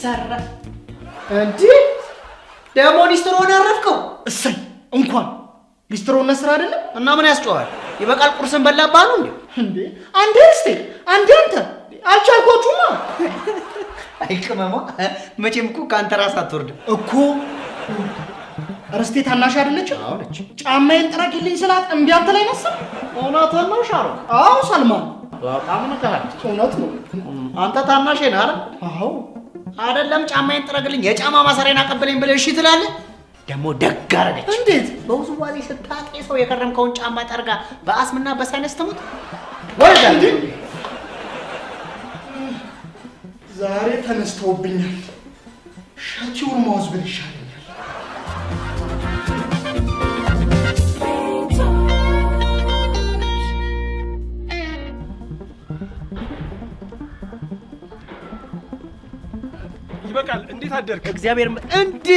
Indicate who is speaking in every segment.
Speaker 1: ሰራ እንዴ ደሞ ሊስትሮን ያረፍከው
Speaker 2: እሰይ እንኳን ሊስትሮን ስራ አይደለም
Speaker 1: እና ምን ያስጨዋል ይበቃል ቁርስን በላባሉ
Speaker 2: እንዴ አንዴ እስቲ አንዴ አንተ አልቻልኩማ
Speaker 1: አይከመማ መቼም እኮ ካንተ ራስ አትወርድ
Speaker 2: እኮ አርስቴ ታናሽ አይደለች
Speaker 1: አውለች
Speaker 2: ጫማዬን ጥረግልኝ ስላት እምቢ አትለኝ ነበር
Speaker 1: እውነትህን ነው ሻሮ
Speaker 2: አዎ ሰልማን
Speaker 1: በጣም ነው ታዲያ
Speaker 2: እውነት ነው
Speaker 1: አንተ ታናሽ ነህ አይደል
Speaker 2: አዎ
Speaker 1: አይደለም ጫማዬን ጥረግልኝ የጫማ ማሰሪያን አቀበለኝ ብለህ እሺ ትላለህ ደሞ ደግ አረገች
Speaker 2: እንዴት
Speaker 1: በውዝዋዜ ስታጤ ሰው የከረምከውን ጫማ ጠርጋ በአስምና በሳይነስ ትሙት
Speaker 2: ወይዳ ዛሬ ተነስተውብኛል ሻቲውን ማውዝ ብል ይሻለኛል
Speaker 3: ይበቃል እንዴት አደርክ
Speaker 1: እግዚአብሔር እንዴ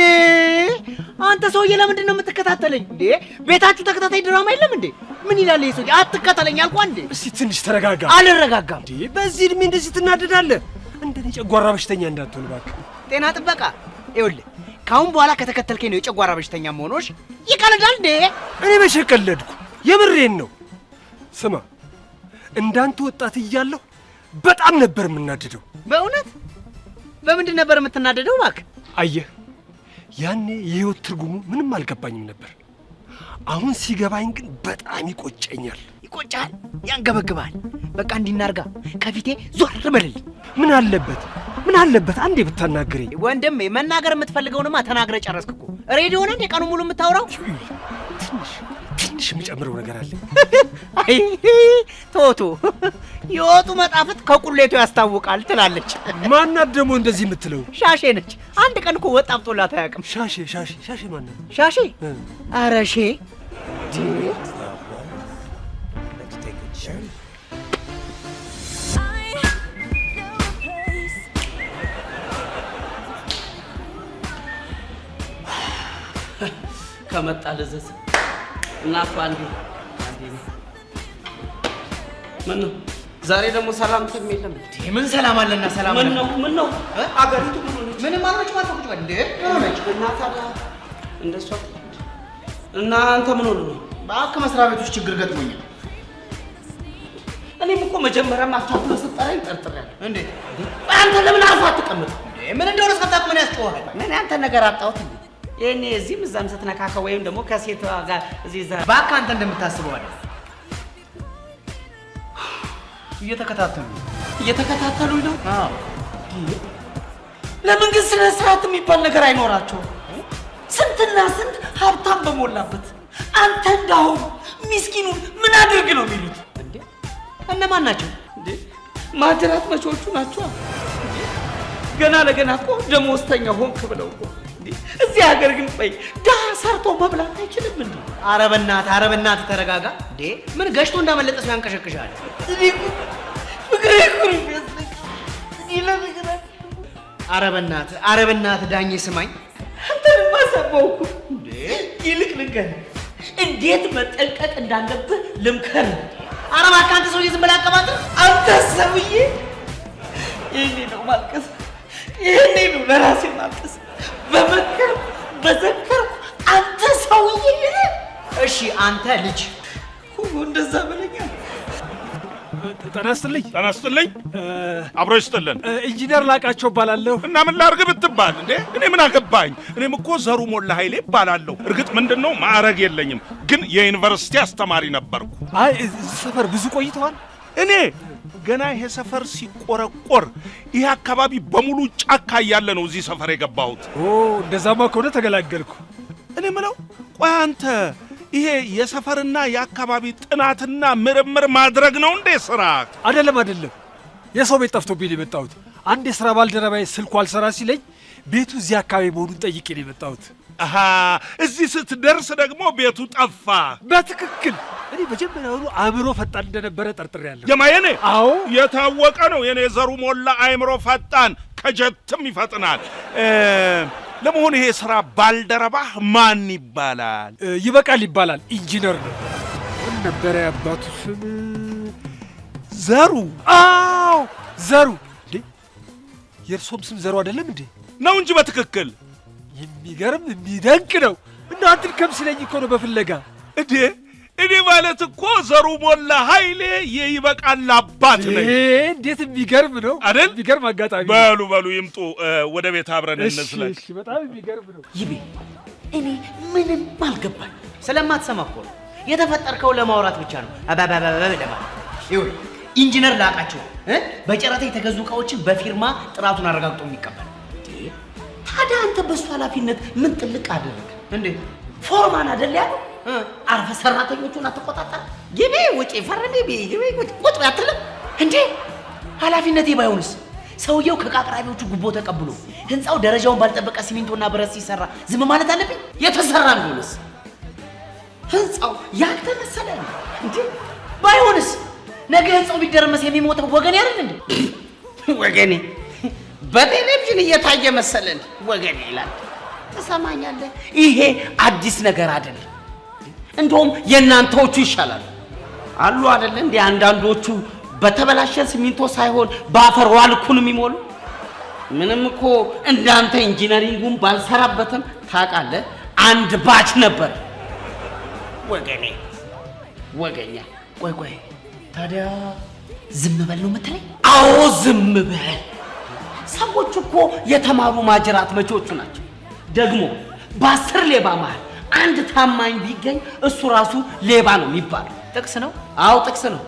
Speaker 1: አንተ ሰውዬ ለምንድን ነው የምትከታተለኝ እንዴ ቤታችሁ ተከታታይ ድራማ የለም እንዴ ምን ይላል ይሄ ሰውዬ አትከታተለኝ አልኳ እንዴ
Speaker 3: እስቲ ትንሽ ተረጋጋ
Speaker 1: አልረጋጋም
Speaker 3: እንዴ በዚህ እድሜ እንደዚህ ትናደዳለህ እንደኔ ጨጓራ በሽተኛ እንዳትሆን እባክህ
Speaker 1: ጤና ጥበቃ ይኸውልህ ካሁን በኋላ ከተከተልከኝ ነው የጨጓራ በሽተኛ መሆንሽ ይቀልዳል እንዴ
Speaker 3: እኔ መቼ ቀለድኩ የምሬን ነው ስማ እንዳንተ ወጣት እያለሁ በጣም ነበር የምናደደው
Speaker 1: በእውነት በምንድን ነበር የምትናደደው እባክህ
Speaker 3: አየህ ያኔ የህይወት ትርጉሙ ምንም አልገባኝም ነበር አሁን ሲገባኝ ግን በጣም ይቆጨኛል
Speaker 1: ይቆጫል ያንገበግባል በቃ እንዲናርጋ ከፊቴ ዞር በልልኝ
Speaker 3: ምን አለበት አንዴ ብታናግረኝ
Speaker 1: ወንድም መናገር የምትፈልገውንማ ተናግረ ጨረስክ እኮ ሬዲዮ ነው እንደ ቀኑ ሙሉ የምታወራው
Speaker 3: ትንሽ የምጨምረው ነገር አለ
Speaker 1: አይ ቶቶ የወጡ መጣፈጥ ከቁሌቱ ያስታውቃል ትላለች
Speaker 3: ማናት ደግሞ እንደዚህ የምትለው
Speaker 1: ሻሼ ነች አንድ ቀን እኮ ወጥ አብጦላት አያውቅም
Speaker 3: ሻሼ ማናት
Speaker 1: ሻሼ አረሼ
Speaker 4: ከመጣ ለዘዝ እናቱ አንዴ ምን ነው ዛሬ ደግሞ ሰላም ተም የለም እንዴ
Speaker 1: ምን ሰላም አለና ሰላም አለ
Speaker 4: ምን ነው አገሪቱ ምን ሆነች
Speaker 1: ምንም አልሆነች ማለት ቁጭ በል እንዴ ሆነች
Speaker 4: እናታ እንደሷ እና አንተ ምን ሆነ ነው
Speaker 1: ባክ መስሪያ ቤት ውስጥ ችግር ገጥሞኛል
Speaker 4: እኔም እኮ መጀመሪያም አቻኩለ ሰጠራኝ ጠርጥሬያለሁ
Speaker 1: እንዴ
Speaker 4: አንተ ለምን አርፋ አትቀመጥ
Speaker 1: ምን እንደሆነ ሳታውቅ ምን ያስጨዋል
Speaker 4: ምን አንተ ነገር አጣሁት እንዴ የኔ እዚህ ምዛም ስትነካካ ወይም ደግሞ ከሴቷ ጋር እዚህ
Speaker 1: ባክ አንተ እንደምታስበው አይደል እየተከታተሉኝ ነው
Speaker 4: አዎ ለምን ግን ስነ ስርዓት የሚባል ነገር አይኖራቸውም ስንትና ስንት ሀብታም በሞላበት አንተ እንዳው ምስኪኑን ምን አድርግ ነው የሚሉት
Speaker 1: እንዴ እነማን ናቸው
Speaker 4: እንዴ ማጅራት መቾቹ ናቸው ገና ለገና እኮ ደሞዝተኛ ሆንክ ብለው እኮ እዚህ ሀገር ግን ቆይ ዳህ ሰርቶ መብላት አይችልም እንዴ
Speaker 1: ኧረ በእናትህ ተረጋጋ እንዴ ምን ገሽቶ እንዳመለጠ ሰው ያንቀሸቅሻል ኧረ በእናትህ ዳኜ ስማኝ
Speaker 4: አንተን ማሰበውኩ እንዴ ይልቅ ልንገር እንዴት መጠንቀቅ እንዳለብህ ልምከር
Speaker 1: ኧረ እባክህ አንተ ሰውዬ ዝም ብለህ አቀባጥር
Speaker 4: አንተ ሰውዬ ይሄኔ ነው ማልቀስ ይሄኔ ነው ለራሴ ማልቀስ በዘከርኩ አንተ ሰውዬ
Speaker 1: እሺ አንተ ልጅ
Speaker 4: ሁሉ እንደዛ በለኛ
Speaker 3: ተናስተልኝ
Speaker 5: አብሮ ይስጥልን
Speaker 3: ኢንጂነር ላቃቸው እባላለሁ
Speaker 5: እና ምን ላርግ ብትባል እንዴ እኔ ምን አገባኝ እኔም እኮ ዘሩ ሞላ ኃይሌ እባላለሁ እርግጥ ምንድነው ማዕረግ የለኝም ግን የዩኒቨርሲቲ አስተማሪ ነበርኩ
Speaker 3: አይ ሰፈር ብዙ ቆይተዋል
Speaker 5: እኔ ገና ይሄ ሰፈር ሲቆረቆር ይሄ አካባቢ በሙሉ ጫካ ያለ ነው እዚህ ሰፈር የገባሁት
Speaker 3: እንደዛማ ከሆነ ተገላገልኩ
Speaker 5: እኔ ምለው ቆይ አንተ ይሄ የሰፈርና የአካባቢ ጥናትና ምርምር ማድረግ ነው እንዴ ስራ
Speaker 3: አይደለም የሰው ቤት ጠፍቶብኝ ነው የመጣሁት አንድ የሥራ ባልደረባዬ ስልኩ አልሰራ ሲለኝ ቤቱ እዚህ አካባቢ መሆኑን ጠይቄ ነው የመጣሁት
Speaker 5: አሃ እዚህ ስትደርስ ደግሞ ቤቱ ጠፋ
Speaker 3: በትክክል እኔ መጀመሪያውኑ አእምሮ ፈጣን እንደነበረ ጠርጥሬያለሁ
Speaker 5: የማየኔ
Speaker 3: አዎ
Speaker 5: የታወቀ ነው የኔ ዘሩ ሞላ አእምሮ ፈጣን ከጀትም ይፈጥናል ለመሆኑ ይሄ ስራ ባልደረባህ ማን ይባላል
Speaker 3: ይባላል ኢንጂነር ነው ምን ነበር ያባቱ ስም
Speaker 5: ዘሩ
Speaker 3: አዎ ዘሩ የእርሶም ስም ዘሩ አይደለም እንዴ?
Speaker 5: ነው እንጂ በትክክል
Speaker 3: የሚገርም የሚደንቅ ነው። እናንተን ከምስለኝ እኮ ነው በፍለጋ
Speaker 5: እንዴ። እኔ ማለት እኮ ዘሩ ሞላ ኃይሌ የይበቃል አባት ነኝ።
Speaker 3: እንዴት የሚገርም ነው
Speaker 5: አይደል?
Speaker 3: የሚገርም አጋጣሚ።
Speaker 5: በሉ ይምጡ ወደ ቤት አብረን እንስለክ።
Speaker 3: እሺ በጣም የሚገርም ነው።
Speaker 1: ይቤ እኔ ምንም አልገባኝ። ስለማትሰማ እኮ ነው የተፈጠርከው። ለማውራት ብቻ ነው ለማ ይሁን ኢንጂነር ላቃቸው በጨረታ የተገዙ እቃዎችን በፊርማ ጥራቱን አረጋግጦ የሚቀበል። ታዲያ አንተ በሱ ኃላፊነት ምን ጥልቅ አደረግ እንዴ? ፎርማን አይደል ያለው? አርፈ ሰራተኞቹን አትቆጣጣ። ግቢ ወጪ ፈርሜ ግቢ ቁጥር አትልም እንዴ? ኃላፊነቴ ባይሆንስ? ሰውየው ከቃቅራቢዎቹ ጉቦ ተቀብሎ ህንጻው ደረጃውን ባልጠበቀ ሲሚንቶና ብረት ሲሰራ ዝም ማለት አለብኝ? የተሰራ ቢሆንስ? ህንጻው ያንተ መሰለ እንዴ? ባይሆንስ ነገ ህንጻው ቢደረመስ የሚሞተው ወገኔ አይደል እንዴ? ወገኔ በቴሌቪዥን እየታየ መሰለን ወገኔ ይላል። ተሰማኛለህ? ይሄ አዲስ ነገር አይደለም። እንደውም የናንተዎቹ ይሻላል አሉ አይደል እንዴ? አንዳንዶቹ በተበላሸ ሲሚንቶ ሳይሆን በአፈር ዋልኩን የሚሞሉ። ምንም እኮ እንዳንተ ኢንጂነሪንጉን ባልሰራበትም ታውቃለህ አንድ ባች ነበር ወገኔ ወገኛ። ቆይ ታዲያ ዝም በል ነው የምትለኝ? አዎ ዝም በል። ሰዎች እኮ የተማሩ ማጅራት መቾቹ ናቸው። ደግሞ በ10 ሌባ መሃል አንድ ታማኝ ቢገኝ እሱ ራሱ ሌባ ነው የሚባለው። ጥቅስ ነው? አዎ ጥቅስ ነው።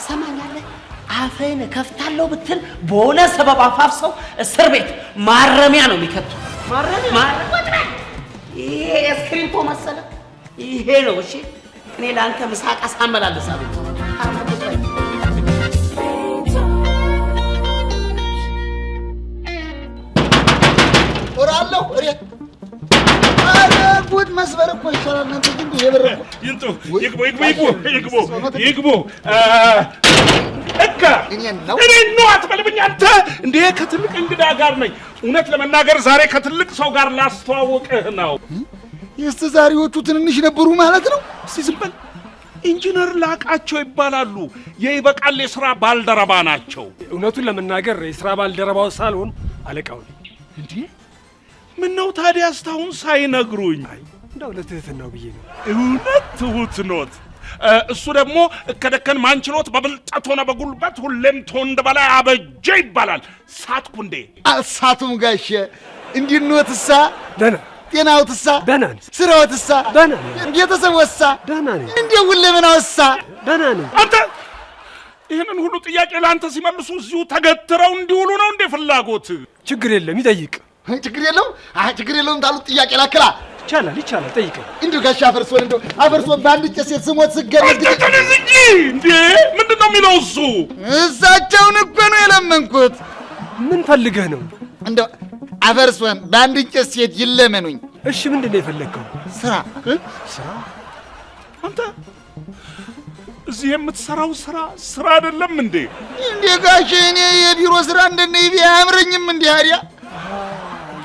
Speaker 1: ሰማኛለህ? አፈን ከፍታለሁ ብትል በሆነ ሰበብ አፋፍሰው እስር ቤት ማረሚያ ነው የሚከቱ። ማረሚያ ይሄ እስክሪፕቶ መሰለ ይሄ ነው። እሺ እኔ ላንተ ምሳቃ ሳመላልሳለሁ።
Speaker 2: ወራለሁ እሬ ጉድ መስበር እኮ ይሻላል። እናንተ ግን የበረኩ
Speaker 5: ይንጡ ይግቡ እካ እኔ ነው አትበልብኝ አንተ እንዴ። ከትልቅ እንግዳ ጋር ነኝ። እውነት ለመናገር ዛሬ ከትልቅ ሰው ጋር ላስተዋውቅህ ነው።
Speaker 2: የስተዛሬዎቹ ትንንሽ ነበሩ ማለት ነው።
Speaker 5: እስቲ ዝም በል። ኢንጂነር ላቃቸው ይባላሉ። የይበቃል የሥራ ባልደረባ ናቸው።
Speaker 3: እውነቱን ለመናገር የሥራ ባልደረባው ሳልሆን አለቃው ነኝ።
Speaker 5: እንዴ ምን ነው ታዲያ እስካሁን ሳይነግሩኝ?
Speaker 3: እንደው ለትህትናው ብዬ ነው።
Speaker 5: እውነት ትሁት ኖት። እሱ ደግሞ እከደከን ማንችሎት በብልጠት ሆነ በጉልበት ሁሌም ተወንድ በላይ አበጀ ይባላል። ሳትኩ እንዴ?
Speaker 2: አልሳቱም ጋሼ። እንዲኖትሳ
Speaker 3: ደህና
Speaker 2: ጤናውትሳ
Speaker 3: ደህና ነኝ።
Speaker 2: ስራውትሳ
Speaker 3: ደህና ነኝ።
Speaker 2: ቤተሰቦሳ
Speaker 3: ደህና ነኝ።
Speaker 2: እንዴው ሁለመናውሳ
Speaker 3: ደህና ነኝ።
Speaker 5: አንተ ይህንን ሁሉ ጥያቄ ለአንተ ሲመልሱ እዚሁ ተገትረው እንዲውሉ ነው እንዴ ፍላጎት?
Speaker 3: ችግር የለም ይጠይቅ።
Speaker 2: ችግር የለውም ችግር የለውም ታሉት ጥያቄ ላከላ
Speaker 3: ይቻላል ጠይቀኝ።
Speaker 2: እንዴው ጋሻ አፈርሶን በአንድ ጨስ ስሞት ስገለድ
Speaker 5: እንጂ እንዴ ምንድን ነው የሚለው እሱ?
Speaker 2: እሳቸውን እኮ ነው የለመንኩት።
Speaker 3: ምን ፈልገህ ነው?
Speaker 2: እንደው አፈርሶን በአንድ ጨስ ይለመኑኝ።
Speaker 3: እሺ ምንድን ነው የፈለግከው?
Speaker 2: ስራ
Speaker 5: አንተ እዚህ የምትሰራው ስራ አይደለም እንዴ?
Speaker 2: እንዴ ጋሼ እኔ የቢሮ ስራ እንደነይ ቢያምረኝም እንዴ አዲያ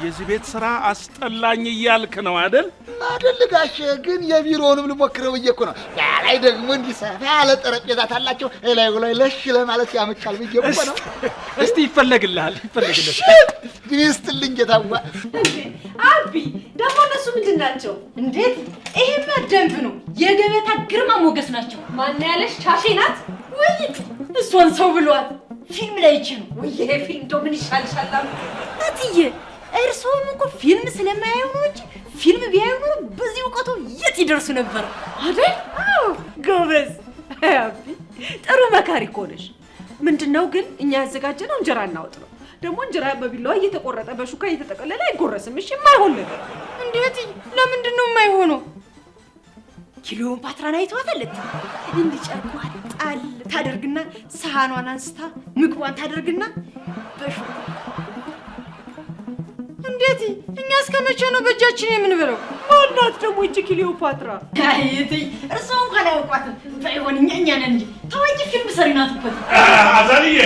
Speaker 5: የዚህ ቤት ስራ አስጠላኝ እያልክ ነው አይደል?
Speaker 2: አይደል ጋሼ፣ ግን የቢሮውንም ልሞክረው ብዬ እኮ ነው። ላይ ደግሞ እንዲሰፋ ያለ ጠረጴዛ ታላቸው ላይ ለሽ ለማለት ያመቻል ብዬ እኮ ነው።
Speaker 3: እስቲ ይፈለግልሃል።
Speaker 2: ግን ይስጥልኝ ጌታዋ።
Speaker 6: አቢ ደግሞ እነሱ ምንድን ናቸው? እንዴት ይሄማ ደንብ ነው። የገበታ ግርማ ሞገስ ናቸው። ማን ያለሽ ሻሼ ናት ወይ? እሷን ሰው ብሏት ፊልም ላይ ይችላል ወይ? ይሄ ፊልም እንደው ምን ይሻልሻል? አትዬ እርሶም እኮ ፊልም ስለማያዩ ነው እንጂ ፊልም ቢያዩ ነው በዚህ እውቀቱ የት ይደርሱ ነበር አይደል? አዎ ጎበዝ። አቢ ጥሩ መካሪ እኮ ነሽ። ምንድነው ግን እኛ ያዘጋጀነው እንጀራ እናወጥ ነው። ደግሞ እንጀራ በቢላዋ እየተቆረጠ በሹካ እየተጠቀለለ አይጎረስም። እሺ የማይሆን ነገር። እንዴት? ለምንድን ነው የማይሆነው? ኪሎን ፓትራን አይተዋታለት እንዲጨርቋል ጣል ታደርግና ሳህኗን አንስታ ምግቧን ታደርግና በሹካ እንዴት? እኛ እስከመቼ ነው በእጃችን የምንበለው? ማናት ደግሞ እቺ ክሊዮፓትራ? አይቲ እርሶ እንኳን አያውቋትም። ባይሆን እኛ ነን እንጂ ታዋቂ ፊልም ሰሪ ናት እኮ።
Speaker 5: አዛልዬ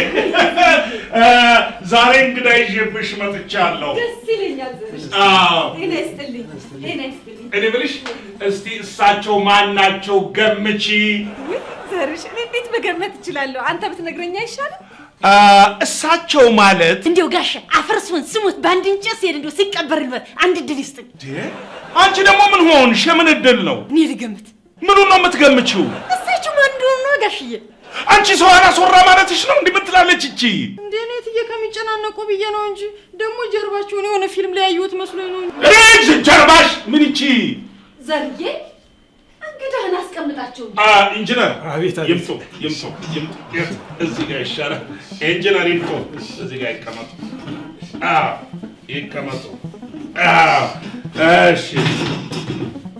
Speaker 5: ዛሬ እንግዳ ይዤብሽ መጥቻለሁ።
Speaker 6: ደስ ይለኛል ዘርሽ። እኔ እስጥልኝ
Speaker 5: እኔ ብልሽ እስቲ እሳቸው ማን ናቸው ገምቺ።
Speaker 6: ዘርሽ እኔ እንዴት መገመት እችላለሁ? አንተ ብትነግረኝ አይሻልም?
Speaker 5: እሳቸው ማለት
Speaker 6: እንዴው ጋሻ አፈርሱን ስሙት ባንድ እንጨት ሲሄድ እንዴው ሲቀበርልበት አንድ እድል ይስጥኝ።
Speaker 5: አንቺ ደግሞ ምን ሆንሽ? ምን እድል ነው?
Speaker 6: እኔ ልገምት።
Speaker 5: ምኑን ነው የምትገምቺው?
Speaker 6: እሳቸው ማን እንደሆነ ነው ጋሽዬ?
Speaker 5: አንቺ ሰው አላስወራ ማለትሽ ነው? እንዲህ ምን ትላለች እቺ?
Speaker 6: እንዴ እኔ ትዬ ከሚጨናነቁ ብዬ ነው እንጂ ደግሞ ጀርባቸውን የሆነ ፊልም ላይ ያዩት መስሎኝ ነው።
Speaker 5: እጅ ጀርባሽ ምን እቺ?
Speaker 6: ዘርዬ እንግዳህን አስቀምጣቸው።
Speaker 5: ኢንጂነር
Speaker 3: አቤት
Speaker 5: ይምጡ። እዚህ ጋር ይሻላል። ኢንጂነር ይምጡ። እዚህ ጋር ይቀመጡ። ይቀመጡ። እሺ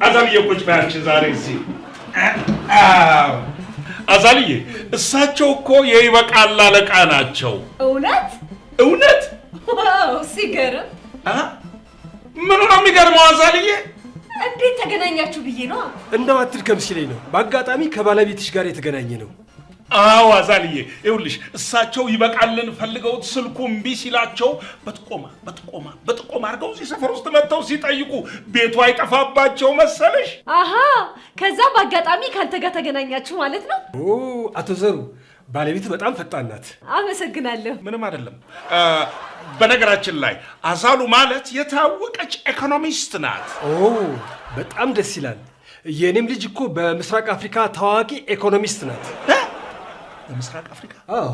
Speaker 5: አዛልዬ ቁጭ በይ አንቺ ዛሬ እዚህ። አዛልዬ እሳቸው እኮ የይበቃል አለቃ ናቸው። እውነት?
Speaker 6: ዋው ሲገርም።
Speaker 5: ምኑ ነው የሚገርመው አዛልዬ?
Speaker 6: እንዴት ተገናኛችሁ ብዬ ነው።
Speaker 3: እንደው አትድከም ሲለኝ ነው። በአጋጣሚ ከባለቤትሽ ጋር የተገናኘ ነው።
Speaker 5: አዎ አዛልዬ፣ ይኸውልሽ እሳቸው ይበቃልን ፈልገውት ስልኩ እምቢ ሲላቸው በጥቆማ አድርገው እዚህ ሰፈር ውስጥ መጥተው ሲጠይቁ ቤቱ አይጠፋባቸው መሰለሽ።
Speaker 6: አሃ ከዛ በአጋጣሚ ካንተ ጋር ተገናኛችሁ ማለት ነው።
Speaker 3: አቶ ዘሩ ባለቤት በጣም ፈጣን ናት።
Speaker 6: አመሰግናለሁ።
Speaker 5: ምንም አይደለም። በነገራችን ላይ አዛሉ ማለት የታወቀች ኢኮኖሚስት ናት።
Speaker 3: በጣም ደስ ይላል። የኔም ልጅ እኮ በምስራቅ አፍሪካ ታዋቂ ኢኮኖሚስት ናት።
Speaker 5: በምስራቅ አፍሪካ?
Speaker 3: አዎ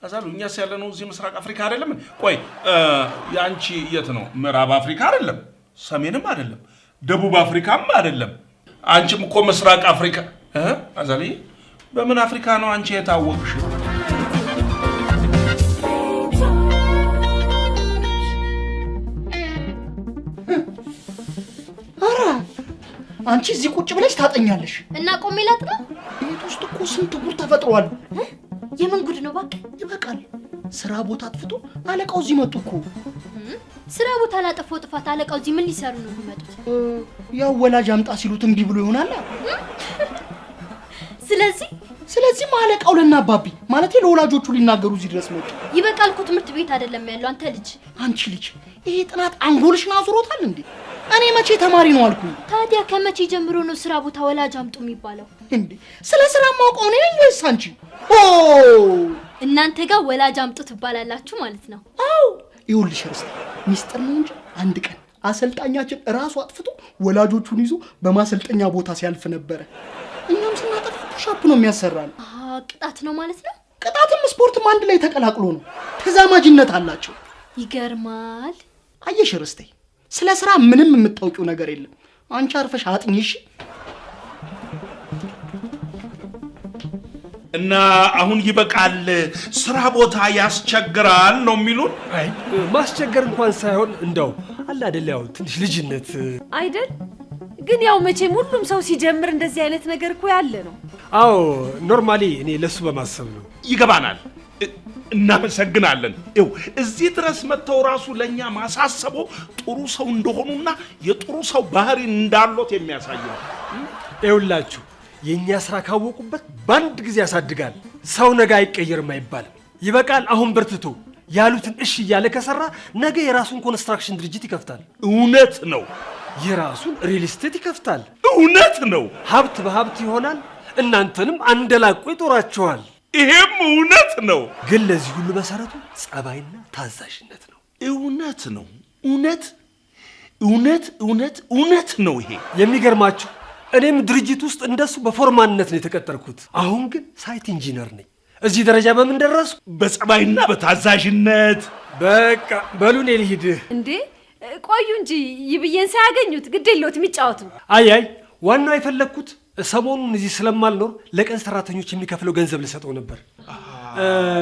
Speaker 5: አዛሉ እኛስ ያለነው እዚህ ምስራቅ አፍሪካ አይደለም? ቆይ ያንቺ የት ነው? ምዕራብ አፍሪካ አይደለም፣ ሰሜንም አይደለም፣ ደቡብ አፍሪካም አይደለም። አንቺም እኮ ምስራቅ አፍሪካ። አዛልዬ በምን አፍሪካ ነው አንቺ የታወቅሽ?
Speaker 2: አራ አንቺ እዚህ ቁጭ ብለሽ ታጠኛለሽ
Speaker 7: እና ቆሜ ላጥና?
Speaker 2: ቤት ውስጥ እኮ ስንት ጉድ ተፈጥሯል።
Speaker 7: የምን ጉድ ነው እባክህ?
Speaker 2: ይበቃል። ስራ ቦታ አጥፍቶ አለቃው እዚህ መጡ እኮ።
Speaker 7: ስራ ቦታ ላጠፋው ጥፋት አለቃው እዚህ ምን ሊሰሩ ነው የሚመጡት?
Speaker 2: ያው ወላጅ አምጣ ሲሉት እምቢ ብሎ ይሆናል።
Speaker 7: ስለዚህ
Speaker 2: አለቃው ለናባቢ ማለት ለወላጆቹ ሊናገሩ እዚህ ድረስ መጡ።
Speaker 7: ይበቃል እኮ ትምህርት ቤት አይደለም ያለው አንተ ልጅ።
Speaker 2: አንቺ ልጅ ይሄ ጥናት አንጎልሽን አዙሮታል እንዴ? እኔ መቼ ተማሪ ነው አልኩኝ?
Speaker 7: ታዲያ ከመቼ ጀምሮ ነው ስራ ቦታ ወላጅ አምጡ የሚባለው?
Speaker 2: እንዴ ስለ ስራ ማውቀው ነው ወይስ አንቺ?
Speaker 7: እናንተ ጋር ወላጅ አምጡ ትባላላችሁ ማለት ነው?
Speaker 2: አዎ ይኸውልሽ ርስት ሚስጥር ነው እንጂ አንድ ቀን አሰልጣኛችን ራሱ አጥፍቶ ወላጆቹን ይዞ በማሰልጠኛ ቦታ ሲያልፍ ነበረ። እኛም ስናጠፍ ፑሻፕ ነው የሚያሰራን።
Speaker 7: ቅጣት ነው ማለት ነው?
Speaker 2: ቅጣትም ስፖርትም አንድ ላይ ተቀላቅሎ ነው። ተዛማጅነት አላቸው።
Speaker 7: ይገርማል።
Speaker 2: አየሽ ርስቴ ስለ ስራ ምንም የምታውቂው ነገር የለም። አንቺ አርፈሽ አጥኚሽ።
Speaker 5: እና አሁን ይበቃል ስራ ቦታ ያስቸግራል ነው የሚሉን?
Speaker 3: አይ ማስቸገር እንኳን ሳይሆን እንደው አለ አይደል ያው ትንሽ ልጅነት
Speaker 6: አይደል? ግን ያው መቼም ሁሉም ሰው ሲጀምር እንደዚህ አይነት ነገር እኮ ያለ ነው።
Speaker 3: አዎ ኖርማሊ እኔ ለሱ በማሰብ ነው።
Speaker 5: ይገባናል። እናመሰግናለን። ይው እዚህ ድረስ መተው ራሱ ለኛ ማሳሰቦ ጥሩ ሰው እንደሆኑና የጥሩ ሰው ባህሪ እንዳሎት የሚያሳይ ነው።
Speaker 3: ይኸውላችሁ የኛ ስራ ካወቁበት በአንድ ጊዜ ያሳድጋል። ሰው ነገ አይቀየርም አይባልም። ይበቃል አሁን በርትቶ ያሉትን እሺ እያለ ከሰራ ነገ የራሱን ኮንስትራክሽን ድርጅት ይከፍታል።
Speaker 5: እውነት ነው።
Speaker 3: የራሱን ሪል ስቴት ይከፍታል።
Speaker 5: እውነት ነው።
Speaker 3: ሀብት በሀብት ይሆናል። እናንተንም አንደላቆ ይጦራችኋል።
Speaker 5: ይሄም እውነት ነው።
Speaker 3: ግን ለዚህ ሁሉ መሰረቱ ጸባይና ታዛዥነት ነው።
Speaker 5: እውነት ነው። እውነት ነው። ይሄ
Speaker 3: የሚገርማችሁ እኔም ድርጅት ውስጥ እንደሱ በፎርማንነት ነው የተቀጠርኩት። አሁን ግን ሳይት ኢንጂነር ነኝ። እዚህ ደረጃ በምን ደረስኩ?
Speaker 5: በጸባይና በታዛዥነት።
Speaker 3: በቃ በሉ እኔ ልሂድ።
Speaker 6: እንዴ ቆዩ እንጂ ይብዬን ሳያገኙት ግድ የለዎት የሚጫወቱ።
Speaker 3: አይ ዋናው የፈለግኩት ሰሞኑን እዚህ ስለማልኖር ለቀን ሰራተኞች የሚከፍለው ገንዘብ ልሰጠው ነበር።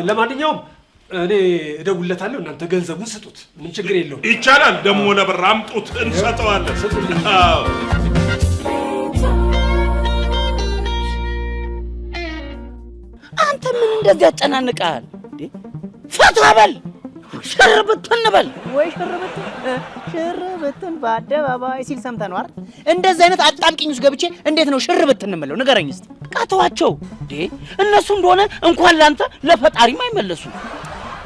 Speaker 3: ለማንኛውም እኔ እደውልለታለሁ፣ እናንተ ገንዘቡን ስጡት። ምን ችግር የለውም።
Speaker 5: ይቻላል። ደግሞ ለብር አምጡት፣ እንሰጠዋለን።
Speaker 3: ስጡልኝ።
Speaker 4: አንተ ምን እንደዚህ ያጨናንቃል? ፈታ በል፣ ሽርብትን በል።
Speaker 1: ወይ ሽርብትን በአደባባይ ሲል ሰምተህ ነው አይደል? እንደዚህ አይነት አጣምቂኝ ውስጥ ገብቼ እንዴት ነው ሽርብትን የምለው? ንገረኝ እስቲ።
Speaker 4: ቃተዋቸው እነሱ እንደሆነ እንኳን ላንተ ለፈጣሪም አይመለሱ።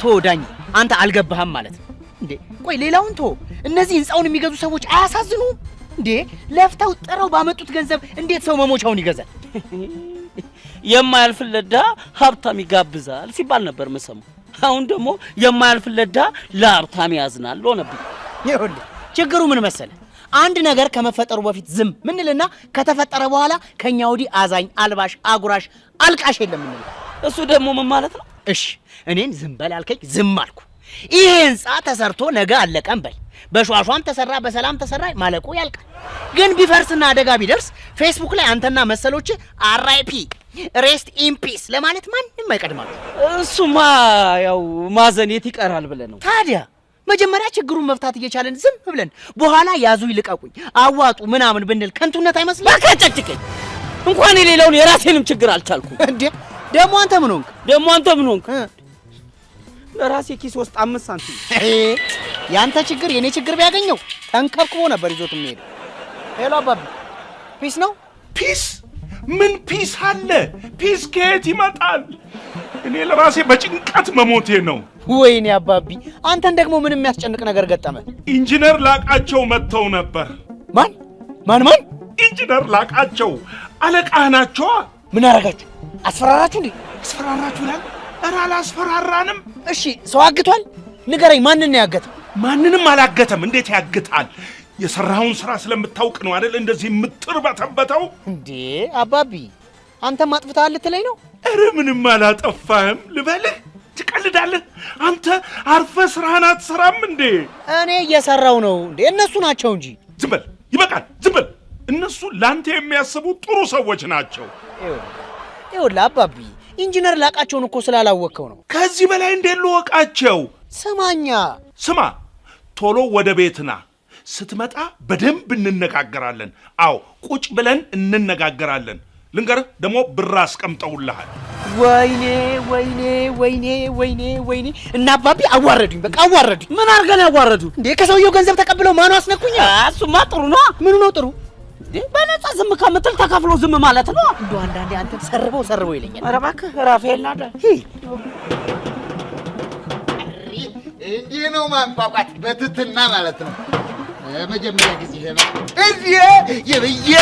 Speaker 1: ተወዳኝ አንተ አልገባህም ማለት ነው እንዴ? ቆይ ሌላውን ተው፣ እነዚህ ህንፃውን የሚገዙ ሰዎች አያሳዝኑም እንዴ? ለፍተው ጥረው ባመጡት ገንዘብ እንዴት ሰው መሞቻውን ይገዛል?
Speaker 4: የማያልፍለት ድሃ ሀብታም ይጋብዛል ሲባል ነበር መሰሙ። አሁን ደግሞ የማያልፍለት ድሃ ለሀብታም ያዝናል ሆነብኝ።
Speaker 1: ይኸውልህ ችግሩ ምን መሰለህ? አንድ ነገር ከመፈጠሩ በፊት ዝም ምንልና ከተፈጠረ በኋላ ከኛ ወዲህ አዛኝ፣ አልባሽ፣ አጉራሽ፣ አልቃሽ የለም ምን።
Speaker 4: እሱ ደግሞ ምን ማለት ነው?
Speaker 1: እሺ እኔን ዝም በል አልከኝ፣ ዝም አልኩ። ይሄ ህንጻ ተሰርቶ ነገ አለቀም በል፣ በሿሿም ተሰራ በሰላም ተሰራ ማለቁ ያልቃል። ግን ቢፈርስና አደጋ ቢደርስ ፌስቡክ ላይ አንተና መሰሎች አርአይፒ ሬስት ኢን ፒስ ለማለት ማንም አይቀድማችሁ።
Speaker 4: እሱማ ያው ማዘን የት ይቀራል ብለህ ነው።
Speaker 1: ታዲያ መጀመሪያ ችግሩን መፍታት እየቻለን ዝም ብለን በኋላ ያዙ ይልቀቁኝ አዋጡ ምናምን ብንል ከንቱነት አይመስልም?
Speaker 4: ባካጨጭቀኝ እንኳን የሌላውን የራሴንም ችግር አልቻልኩም።
Speaker 1: እንዴ ደግሞ አንተ ምን ሆንክ?
Speaker 4: ለራሴ ኪስ ውስጥ 5 ሳንቲም
Speaker 1: ያንተ ችግር የኔ ችግር ቢያገኘው ተንከብክቦ ነበር ይዞት የሚሄድ። ሄሎ አባቢ ፒስ ነው?
Speaker 5: ፒስ ምን ፒስ አለ? ፒስ ከየት ይመጣል? እኔ ለራሴ በጭንቀት መሞቴ ነው።
Speaker 1: ወይኔ አባቢ አንተን ደግሞ ምን የሚያስጨንቅ ነገር ገጠመ?
Speaker 5: ኢንጂነር ላቃቸው መጥተው ነበር።
Speaker 1: ማን?
Speaker 5: ኢንጂነር ላቃቸው አለቃህ ናቸዋ።
Speaker 1: ምን አረጋችሁ? አስፈራራችሁ እንዴ?
Speaker 5: አስፈራራችሁ ይላል። ኧረ አላስፈራራንም።
Speaker 1: እሺ ሰው አግቷል? ንገረኝ፣ ማንን ነው ያገተው?
Speaker 5: ማንንም አላገተም። እንዴት ያግታል? የሰራውን ስራ ስለምታውቅ ነው አይደል እንደዚህ የምትርበተበተው?
Speaker 1: እንዴ አባቢ አንተም አጥፍተሃል ልትለኝ ነው?
Speaker 5: ኧረ ምንም አላጠፋህም ልበልህ? ትቀልዳለህ አንተ። አርፈ ስራህን አትሰራም እንዴ?
Speaker 1: እኔ እየሰራው ነው እንዴ? እነሱ ናቸው እንጂ።
Speaker 5: ዝም በል፣ ይበቃል፣ ዝም በል። እነሱ ላንተ የሚያስቡ ጥሩ ሰዎች ናቸው።
Speaker 1: ይኸውልህ አባቢ ኢንጂነር ላቃቸውን እኮ ስላላወቅከው ነው።
Speaker 5: ከዚህ በላይ እንዴት ልወቃቸው?
Speaker 1: ስማኛ፣
Speaker 5: ስማ፣ ቶሎ ወደ ቤትና ስትመጣ በደንብ እንነጋገራለን። አዎ ቁጭ ብለን እንነጋገራለን። ልንገርህ ደግሞ ብር አስቀምጠውልሃል።
Speaker 1: ወይኔ እና አባቢ አዋረዱኝ፣ በቃ አዋረዱኝ።
Speaker 4: ምን አድርገን ያዋረዱ እንዴ?
Speaker 1: ከሰውየው ገንዘብ ተቀብለው ማኑ አስነኩኝ።
Speaker 4: እሱማ ጥሩ ነው።
Speaker 1: ምኑ ነው ጥሩ?
Speaker 4: በነፃ ዝም ከምትል ተከፍሎ ዝም ማለት ነው።
Speaker 1: እንደው አንዳንዴ አንተ ሰርበው ይለኛል።
Speaker 4: ኧረ እባክህ ራፌል ናደ
Speaker 8: እንዲህ ነው ማንቋቋት በትትና ማለት ነው። መጀመሪያ ጊዜ ነው እዚህ የብዬ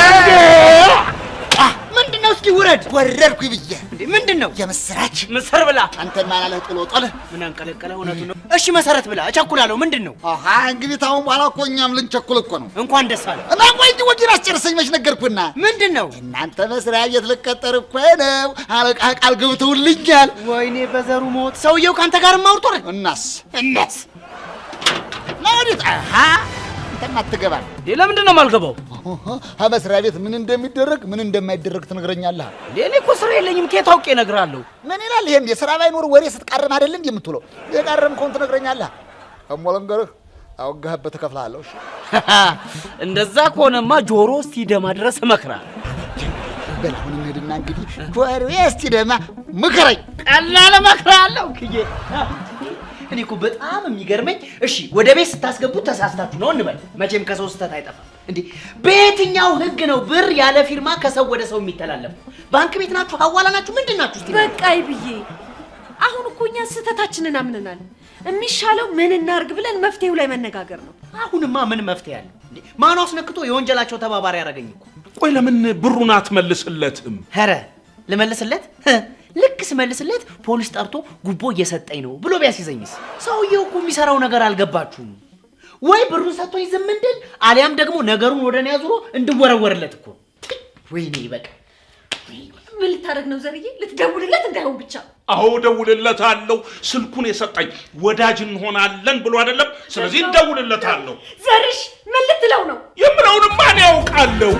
Speaker 1: ምንድነው? እስኪ ውረድ።
Speaker 8: ወረድኩ ብዬ
Speaker 1: እንዴ ምንድነው?
Speaker 8: የምስራች
Speaker 4: ምስር ብላ
Speaker 8: አንተን ማላለህ ጥሎ ጦለ
Speaker 1: ምን አንቀለቀለ? እውነቱ ነው። እሺ መሰረት ብላ እቸኩላለሁ። ምንድነው?
Speaker 8: አሃ እንግዲህ ታውን በኋላ እኮ እኛም ልንቸኩል እኮ ነው።
Speaker 1: እንኳን ደስ አለ
Speaker 8: እና ቆይ እንጂ ወዲህ አስጨርሰኝ መች ነገርኩና።
Speaker 1: ምንድነው?
Speaker 8: እናንተ መስሪያ ቤት ልቀጠር እኮ ነው። አለቃ ቃል ገብተውልኛል።
Speaker 1: ወይኔ በዘሩ ሞት። ሰውየው ካንተ ጋር ማውርቶ ነው።
Speaker 8: እናስ ለወዲህ አሃ አንተም አትገባም።
Speaker 4: ለምንድን ነው የማልገባው?
Speaker 8: መስሪያ ቤት ምን እንደሚደረግ ምን እንደማይደረግ ትነግረኛለህ።
Speaker 4: እኔ እኮ ስራ የለኝም። ከየት አውቄ እነግርሃለሁ?
Speaker 8: ምን ይላል ይሄም? የሥራ ባይኖር ወሬ ስትቃረም አይደል እንዴ የምትውለው? የቃረምከውን ትነግረኛለህ። እሞለንገርህ አውጋህበት እከፍልሃለሁ። እሺ
Speaker 4: እንደዛ ከሆነማ ጆሮ እስኪደማ ድረስ እመክርሃለሁ።
Speaker 8: በል አሁን እንሂድና እንግዲህ ጆሮ እስኪደማ ምከረኝ።
Speaker 1: ቀላል እመክርሃለሁ ክዬ። እኔ እኮ በጣም የሚገርመኝ እሺ ወደ ቤት ስታስገቡት ተሳስታችሁ ነው እንበል። መቼም ከሰው ስህተት አይጠፋም። እንዴ በየትኛው ህግ ነው ብር ያለ ፊርማ ከሰው ወደ ሰው የሚተላለፈው? ባንክ ቤት ናችሁ? ሐዋላ ናችሁ? ምንድን ናችሁ? እስቲ
Speaker 6: በቃይ ብዬ አሁን እኮ እኛ ስህተታችንን አምነናል። የሚሻለው ምን እናርግ ብለን መፍትሄው ላይ መነጋገር ነው።
Speaker 1: አሁንማ ምን መፍትሄ አለ እንዴ? ማኑ አስነክቶ የወንጀላቸው ተባባሪ ያደረገኝ እኮ።
Speaker 5: ቆይ ለምን ብሩን አትመልስለትም?
Speaker 1: ኧረ ልመልስለት? ልክ ስመልስለት ፖሊስ ጠርቶ ጉቦ እየሰጠኝ ነው ብሎ ቢያስይዘኝስ? ሰውየው እኮ የሚሰራው ነገር አልገባችሁም ወይ? ብሩን ሰጥቶኝ ዝም እንድል አሊያም ደግሞ ነገሩን ወደ እኔ አዙሮ እንድወረወርለት እኮ። ወይኔ በቃ
Speaker 6: ምን ልታደርግ ነው ዘርዬ? ልትደውልለት እንዳይሆን ብቻ።
Speaker 5: አዎ ደውልለታለሁ። ስልኩን የሰጠኝ ወዳጅ እንሆናለን ብሎ አይደለም? ስለዚህ ደውልለታለሁ።
Speaker 6: ዘርሽ ምን ልትለው ነው?
Speaker 5: የምለውን ማን ያውቃለሁ?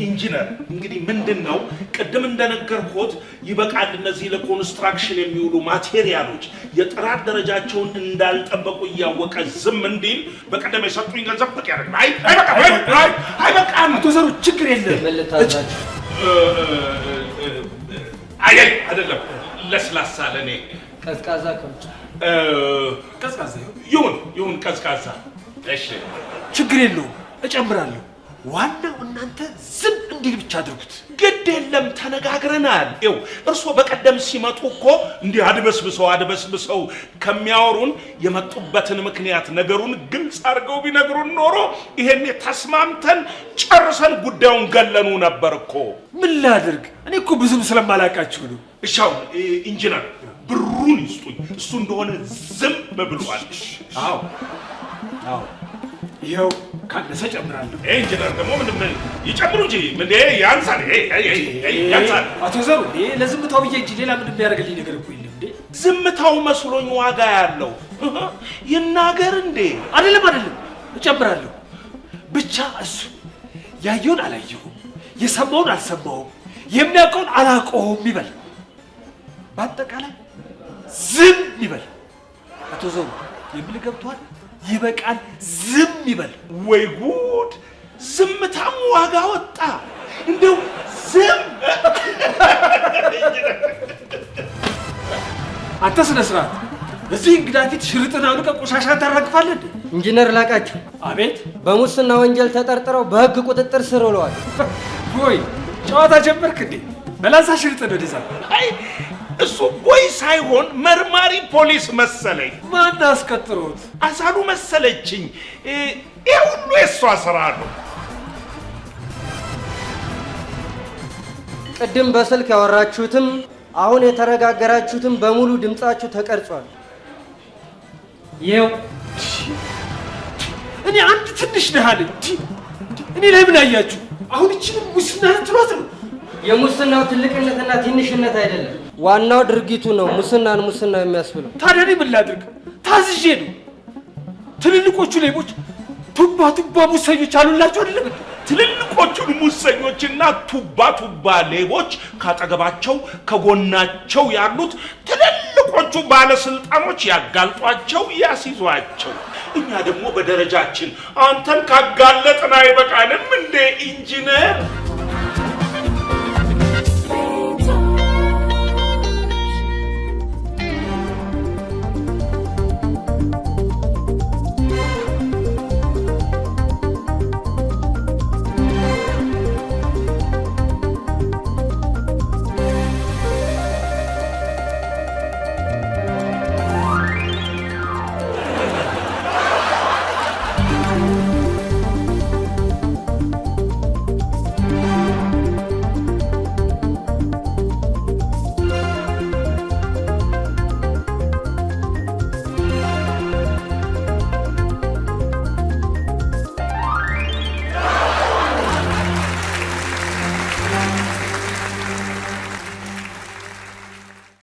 Speaker 5: ኢንጂነር እንግዲህ ምንድነው ቅድም እንደነገርኩት ይበቃል። እነዚህ ለኮንስትራክሽን የሚውሉ ማቴሪያሎች የጥራት ደረጃቸውን እንዳልጠበቁ እያወቀ ዝም እንዲል በቀደም የሰጡኝ ገንዘብ በቂ አይደለም። አይበቃም።
Speaker 3: አቶ ዘሩ ችግር የለም።
Speaker 5: አይደለም ለስላሳ ለኔ
Speaker 4: ቀዝቃዛ ከውጭ
Speaker 5: ቀዝቃዛ ይሁን ቀዝቃዛ። እሺ
Speaker 3: ችግር የለውም እጨምራለሁ። ዋናው እናንተ ዝም እንዲል ብቻ አድርጉት።
Speaker 5: ግድ የለም ተነጋግረናል። ይኸው እርሶ በቀደም ሲመጡ እኮ እንዲህ አድበስብሰው ከሚያወሩን የመጡበትን ምክንያት ነገሩን ግልጽ አድርገው ቢነግሩን ኖሮ ይሄኔ ተስማምተን ጨርሰን ጉዳዩን ገለኑ ነበር እኮ።
Speaker 3: ምን ላድርግ? እኔ እኮ ብዙም ስለማላውቃችሁ ነው።
Speaker 5: እሻው ኢንጂነር ብሩን ይስጡኝ። እሱ እንደሆነ ዝም ብሏል።
Speaker 3: አዎ ይኸው ካነሰ ጨምራለሁ።
Speaker 5: ኢንጂነር ደግሞ ምንም ይጨምሩ እንጂ ምን ያንሳል? ያንሳል።
Speaker 3: አቶ ዘሩ ለዝምታው ብዬ እንጂ ሌላ ምንም ያደርግልኝ ነገር እኮ የለም እንዴ።
Speaker 5: ዝምታው መስሎኝ ዋጋ ያለው ይናገር እንዴ።
Speaker 3: አይደለም እጨምራለሁ። ብቻ እሱ ያየውን አላየሁም፣ የሰማውን አልሰማውም፣ የሚያውቀውን አላውቀውም ይበል። በአጠቃላይ ዝም ይበል። አቶ ዘሩ የምልህ ገብቶሃል? ይበቃል፣ ዝም ይበል።
Speaker 5: ወይ ጉድ! ዝምታም ዋጋ ወጣ። እንደው ዝም
Speaker 3: አንተ ስነ ስርዓት። እዚህ እንግዳ ፊት ሽርጥን አውልቀህ ቆሻሻ ታራግፋለህ።
Speaker 9: ኢንጂነር ላቃቸው።
Speaker 3: አቤት።
Speaker 9: በሙስና ወንጀል ተጠርጥረው በህግ ቁጥጥር ስር ውለዋል።
Speaker 3: ወይ ጨዋታ ጀመርክ እንዴ? በላንሳ ሽርጥን ወደዛ።
Speaker 5: አይ እሱ ቦይ ሳይሆን መርማሪ ፖሊስ መሰለኝ።
Speaker 3: ማን አስቀጥሮት?
Speaker 5: አሳሉ መሰለችኝ። ይሄ ሁሉ የሷ ስራ ነው።
Speaker 9: ቅድም በስልክ ያወራችሁትም አሁን የተረጋገራችሁትም በሙሉ ድምጻችሁ ተቀርጿል። ይኸው
Speaker 3: እኔ አንድ ትንሽ ነሃል እንጂ እኔ ላይ ምን አያችሁ? አሁን እቺን ሙስና ልትሏት ነው?
Speaker 9: የሙስናው ትልቅነትና ትንሽነት አይደለም፣ ዋናው ድርጊቱ ነው ሙስናን ሙስና የሚያስብለው።
Speaker 3: ታዲያ እኔ ምን ላድርግ? ታዝዤ ነው። ትልልቆቹ ሌቦች ቱባ ሙሰኞች አሉላችሁ አይደለም?
Speaker 5: ትልልቆቹን ሙሰኞችና ቱባ ሌቦች ካጠገባቸው ከጎናቸው ያሉት ትልልቆቹ ባለስልጣኖች ያጋልጧቸው፣ ያስይዟቸው። እኛ ደግሞ በደረጃችን አንተን ካጋለጥን አይበቃንም እንዴ ኢንጂነር?